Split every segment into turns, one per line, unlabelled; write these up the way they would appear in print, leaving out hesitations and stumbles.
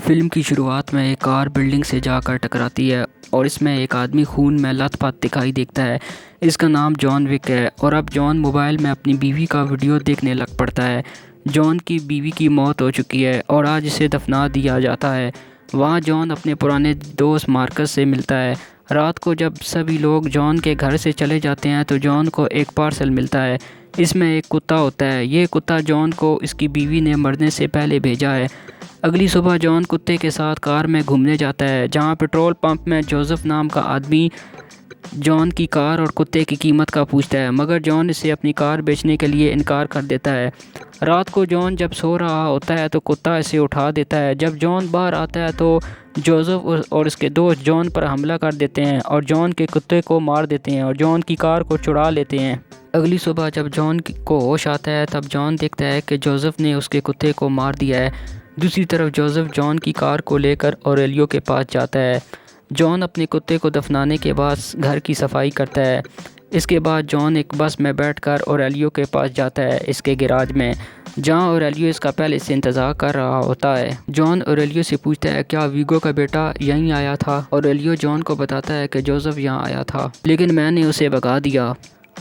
Film की शुरुआत में एक कार बिल्डिंग से जाकर टकराती है और इसमें एक आदमी खून में लथपथ दिखाई देता है। इसका नाम जॉन विक है और अब जॉन मोबाइल में अपनी बीवी का वीडियो देखने लग पड़ता है। जॉन की बीवी की मौत हो चुकी है और आज इसे दफना दिया जाता है। वहाँ जॉन अपने पुराने दोस्त मार्कस से मिलता है। रात को जब सभी लोग जॉन के घर से चले जाते हैं तो जॉन को एक पार्सल मिलता है। इसमें एक कुत्ता होता है। ये कुत्ता जॉन को इसकी बीवी ने मरने से पहले भेजा है। अगली सुबह जॉन कुत्ते के साथ कार में घूमने जाता है, जहां पेट्रोल पंप में जोसेफ नाम का आदमी जॉन की कार और कुत्ते की कीमत का पूछता है, मगर जॉन इसे अपनी कार बेचने के लिए इनकार कर देता है। रात को जॉन जब सो रहा होता है तो कुत्ता इसे उठा देता है। जब जॉन बाहर आता है तो जोसेफ और उसके दोस्त जॉन पर हमला कर देते हैं और जॉन के कुत्ते को मार देते हैं और जॉन की कार को चुरा लेते हैं। अगली सुबह जब जॉन को होश आता है तब जॉन देखता है कि जोसेफ ने उसके कुत्ते को मार दिया है। दूसरी तरफ जोसेफ जॉन की कार को लेकर औरेलियो के पास जाता है। जॉन अपने कुत्ते को दफनाने के बाद घर की सफाई करता है। इसके बाद जॉन एक बस में बैठकर औरेलियो के पास जाता है, इसके गैराज में, जहां औरेलियो इसका पहले से इंतज़ार कर रहा होता है। जॉन औरेलियो से पूछता है क्या वीगो का बेटा यहीं आया था। औरेलियो जॉन को बताता है कि जोसेफ यहाँ आया था, लेकिन मैंने उसे भगा दिया।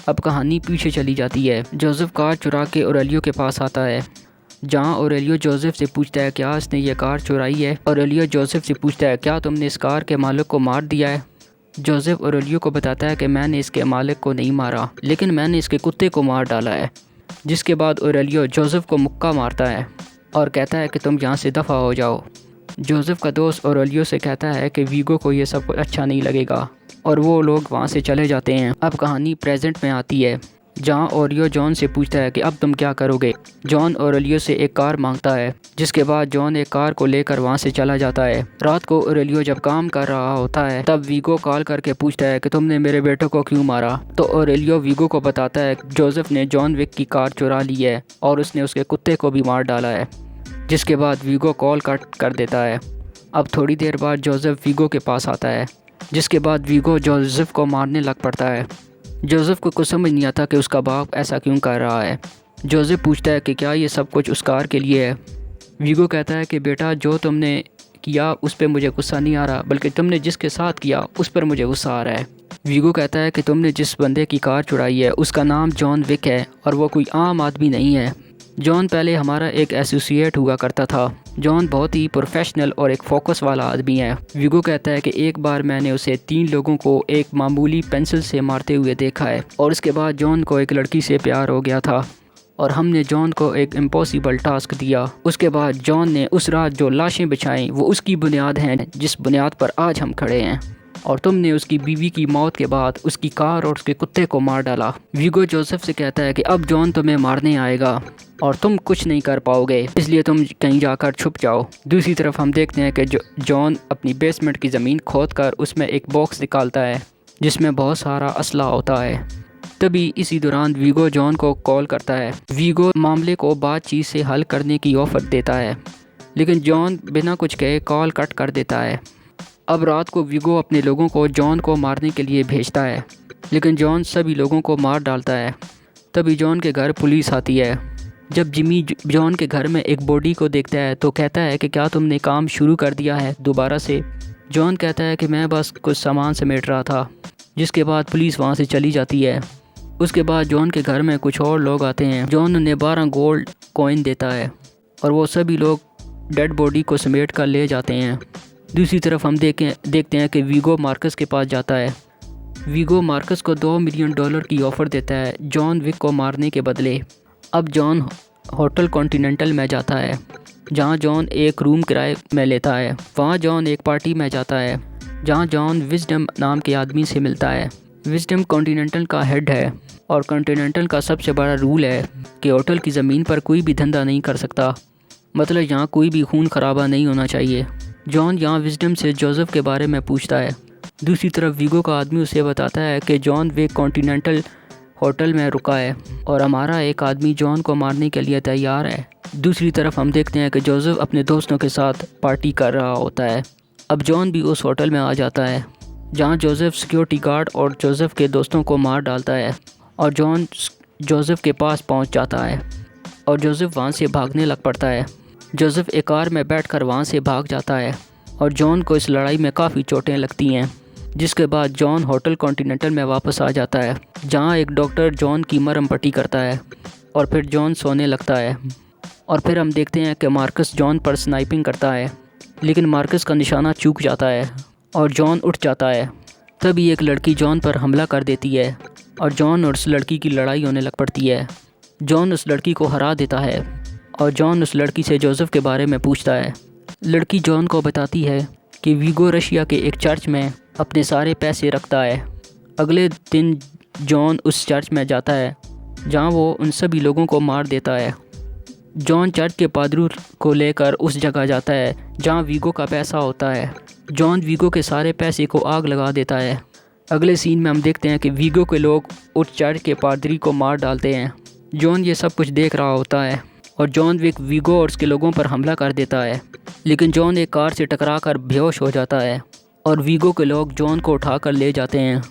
अब कहानी पीछे चली जाती है। जोसेफ कार चुरा के औरेलियो के पास आता है, जहाँ औरेलियो जोसेफ से पूछता है क्या इसने ये कार चुराई है। औरेलियो जोसेफ से पूछता है क्या तुमने इस कार के मालिक को मार दिया है। जोसेफ औरेलियो को बताता है कि मैंने इसके मालिक को नहीं मारा, लेकिन मैंने इसके कुत्ते को मार डाला है। जिसके बाद औरेलियो जोसेफ को मुक्का मारता है और कहता है कि तुम यहाँ से दफ़ा हो जाओ। जोसेफ का दोस्त औरेलियो से कहता है कि वीगो को ये सब कुछ अच्छा नहीं लगेगा और वो लोग वहाँ से चले जाते हैं। अब कहानी प्रेजेंट में आती है, जहाँ औरेलियो जॉन से पूछता है कि अब तुम क्या करोगे। जॉन औरेलियो से एक कार मांगता है, जिसके बाद जॉन एक कार को लेकर वहाँ से चला जाता है। रात को औरेलियो जब काम कर रहा होता है तब वीगो कॉल करके पूछता है कि तुमने मेरे बेटे को क्यों मारा। तो औरेलियो वीगो को बताता है कि जोसेफ ने जॉन विक की कार चुरा ली है और उसने उसके कुत्ते को भी मार डाला है। जिसके बाद वीगो कॉल कट कर देता है। अब थोड़ी देर बाद जोसेफ वीगो के पास आता है, जिसके बाद वीगो जोसेफ को मारने लग पड़ता है। जोसेफ को कुछ समझ नहीं आता कि उसका बाप ऐसा क्यों कर रहा है। जोसेफ पूछता है कि क्या ये सब कुछ उस कार के लिए है। वीगो कहता है कि बेटा जो तुमने किया उस पर मुझे गुस्सा नहीं आ रहा, बल्कि तुमने जिसके साथ किया उस पर मुझे गुस्सा आ रहा है। वीगो कहता है कि तुमने जिस बंदे की कार चुराई है उसका नाम जॉन विक है और वो कोई आम आदमी नहीं है। जॉन पहले हमारा एक एसोसिएट हुआ करता था। जॉन बहुत ही प्रोफेशनल और एक फोकस वाला आदमी है। वीगो कहता है कि एक बार मैंने उसे 3 लोगों को एक मामूली पेंसिल से मारते हुए देखा है और उसके बाद जॉन को एक लड़की से प्यार हो गया था और हमने जॉन को एक इम्पॉसिबल टास्क दिया। उसके बाद जॉन ने उस रात जो लाशें बिछाई वो उसकी बुनियाद हैं, जिस बुनियाद पर आज हम खड़े हैं, और तुमने उसकी बीवी की मौत के बाद उसकी कार और उसके कुत्ते को मार डाला। वीगो जोसेफ से कहता है कि अब जॉन तुम्हें मारने आएगा और तुम कुछ नहीं कर पाओगे, इसलिए तुम कहीं जाकर छुप जाओ। दूसरी तरफ हम देखते हैं कि जॉन अपनी बेसमेंट की ज़मीन खोदकर उसमें एक बॉक्स निकालता है जिसमें बहुत सारा असला होता है। तभी इसी दौरान वीगो जॉन को कॉल करता है। वीगो मामले को बातचीत से हल करने की ऑफ़र देता है, लेकिन जॉन बिना कुछ कहे कॉल कट कर देता है। अब रात को वीगो अपने लोगों को जॉन को मारने के लिए भेजता है, लेकिन जॉन सभी लोगों को मार डालता है। तभी जॉन के घर पुलिस आती है। जब जिमी जॉन के घर में एक बॉडी को देखता है तो कहता है कि क्या तुमने काम शुरू कर दिया है दोबारा से। जॉन कहता है कि मैं बस कुछ सामान समेट रहा था। जिसके बाद पुलिस वहाँ से चली जाती है। उसके बाद जॉन के घर में कुछ और लोग आते हैं। जॉन उन्हें 12 गोल्ड कॉइन देता है और वो सभी लोग डेड बॉडी को समेट कर ले जाते हैं। दूसरी तरफ हम देखते हैं कि वीगो मार्कस के पास जाता है। वीगो मार्कस को $2 मिलियन की ऑफ़र देता है जॉन विक को मारने के बदले। अब जॉन होटल कॉन्टिनेंटल में जाता है, जहां जॉन एक रूम किराए में लेता है। वहां जॉन एक पार्टी में जाता है, जहां जॉन विजडम नाम के आदमी से मिलता है। विजडम कॉन्टिनेंटल का हेड है और कॉन्टिनेंटल का सबसे बड़ा रूल है कि होटल की ज़मीन पर कोई भी धंधा नहीं कर सकता, मतलब यहाँ कोई भी खून खराबा नहीं होना चाहिए। जॉन यहाँ विजडम से जोसेफ के बारे में पूछता है। दूसरी तरफ वीगो का आदमी उसे बताता है कि जॉन विक कॉन्टिनेंटल होटल में रुका है और हमारा एक आदमी जॉन को मारने के लिए तैयार है। दूसरी तरफ हम देखते हैं कि जोसेफ अपने दोस्तों के साथ पार्टी कर रहा होता है। अब जॉन भी उस होटल में आ जाता है, जहां जोसेफ सिक्योरिटी गार्ड और जोसेफ के दोस्तों को मार डालता है और जॉन जोसेफ के पास पहुंच जाता है और जोसेफ वहां से भागने लग पड़ता है। जोसेफ एक कार में बैठकर वहाँ से भाग जाता है और जॉन को इस लड़ाई में काफ़ी चोटें लगती हैं, जिसके बाद जॉन होटल कॉन्टिनेंटल में वापस आ जाता है, जहाँ एक डॉक्टर जॉन की मरहम पट्टी करता है और फिर जॉन सोने लगता है। और फिर हम देखते हैं कि मार्कस जॉन पर स्नाइपिंग करता है, लेकिन मार्कस का निशाना चूक जाता है और जॉन उठ जाता है। तभी एक लड़की जॉन पर हमला कर देती है और जॉन और उस लड़की की लड़ाई होने लग पड़ती है। जॉन उस लड़की को हरा देता है और जॉन उस लड़की से जोसेफ के बारे में पूछता है। लड़की जॉन को बताती है कि वीगो रशिया के एक चर्च में अपने सारे पैसे रखता है। अगले दिन जॉन उस चर्च में जाता है, जहाँ वो उन सभी लोगों को मार देता है। जॉन चर्च के पादरी को लेकर उस जगह जाता है जहाँ वीगो का पैसा होता है। जॉन वीगो के सारे पैसे को आग लगा देता है। अगले सीन में हम देखते हैं कि वीगो के लोग उस चर्च के पादरी को मार डालते हैं। जॉन ये सब कुछ देख रहा होता है और जॉन विक वीगो और उसके लोगों पर हमला कर देता है, लेकिन जॉन एक कार से टकराकर बेहोश हो जाता है और वीगो के लोग जॉन को उठाकर ले जाते हैं।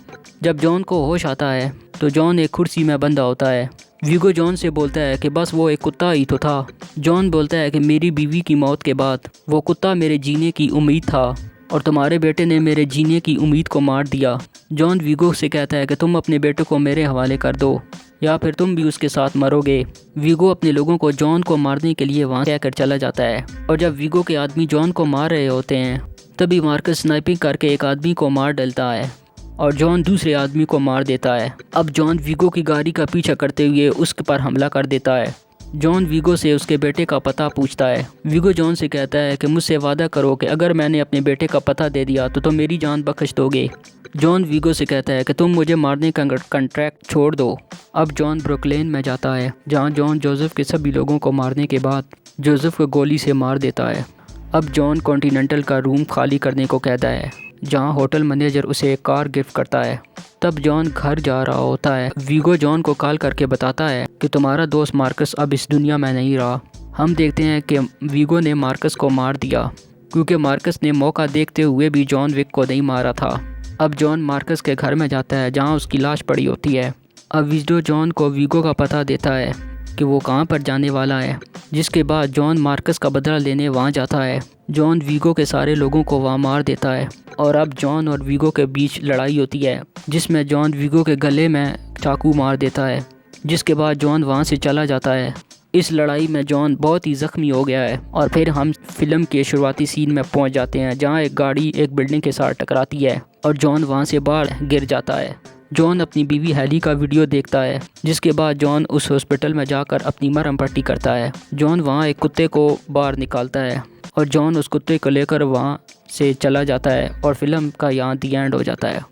जब जॉन को होश आता है तो जॉन एक कुर्सी में बंधा होता है। वीगो जॉन से बोलता है कि बस वो एक कुत्ता ही तो था। जॉन बोलता है कि मेरी बीवी की मौत के बाद वो कुत्ता मेरे जीने की उम्मीद था और तुम्हारे बेटे ने मेरे जीने की उम्मीद को मार दिया। जॉन वीगो से कहता है कि तुम अपने बेटे को मेरे हवाले कर दो या फिर तुम भी उसके साथ मरोगे। वीगो अपने लोगों को जॉन को मारने के लिए वहाँ कहकर चला जाता है और जब वीगो के आदमी जॉन को मार रहे होते हैं तभी मार्कस स्नाइपिंग करके एक आदमी को मार डालता है और जॉन दूसरे आदमी को मार देता है। अब जॉन वीगो की गाड़ी का पीछा करते हुए उसके पर हमला कर देता है। जॉन वीगो से उसके बेटे का पता पूछता है। वीगो जॉन से कहता है कि मुझसे वादा करो कि अगर मैंने अपने बेटे का पता दे दिया तो तुम मेरी जान बख्श दोगे। जॉन वीगो से कहता है कि तुम मुझे मारने का कॉन्ट्रैक्ट छोड़ दो। अब जॉन ब्रुकलिन में जाता है, जहां जॉन जोसेफ के सभी लोगों को मारने के बाद जोसेफ को गोली से मार देता है। अब जॉन कॉन्टिनेंटल का रूम खाली करने को कहता है, जहां होटल मैनेजर उसे एक कार गिफ्ट करता है। तब जॉन घर जा रहा होता है। वीगो जॉन को कॉल करके बताता है कि तुम्हारा दोस्त मार्कस अब इस दुनिया में नहीं रहा। हम देखते हैं कि वीगो ने मार्कस को मार दिया क्योंकि मार्कस ने मौका देखते हुए भी जॉन विक को नहीं मारा था। अब जॉन मार्कस के घर में जाता है जहां उसकी लाश पड़ी होती है। अब वीगो जॉन को वीगो का पता देता है कि वो कहां पर जाने वाला है, जिसके बाद जॉन मार्कस का बदला लेने वहां जाता है। जॉन वीगो के सारे लोगों को वहां मार देता है और अब जॉन और वीगो के बीच लड़ाई होती है, जिसमें जॉन वीगो के गले में चाकू मार देता है, जिसके बाद जॉन वहां से चला जाता है। इस लड़ाई में जॉन बहुत ही ज़ख्मी हो गया है और फिर हम फिल्म के शुरुआती सीन में पहुंच जाते हैं, जहां एक गाड़ी एक बिल्डिंग के साथ टकराती है और जॉन वहां से बाहर गिर जाता है। जॉन अपनी बीवी हैली का वीडियो देखता है, जिसके बाद जॉन उस हॉस्पिटल में जाकर अपनी मरहम पट्टी करता है। जॉन वहाँ एक कुत्ते को बाहर निकालता है और जॉन उस कुत्ते को लेकर वहाँ से चला जाता है और फिल्म का यहाँ दी एंड हो जाता है।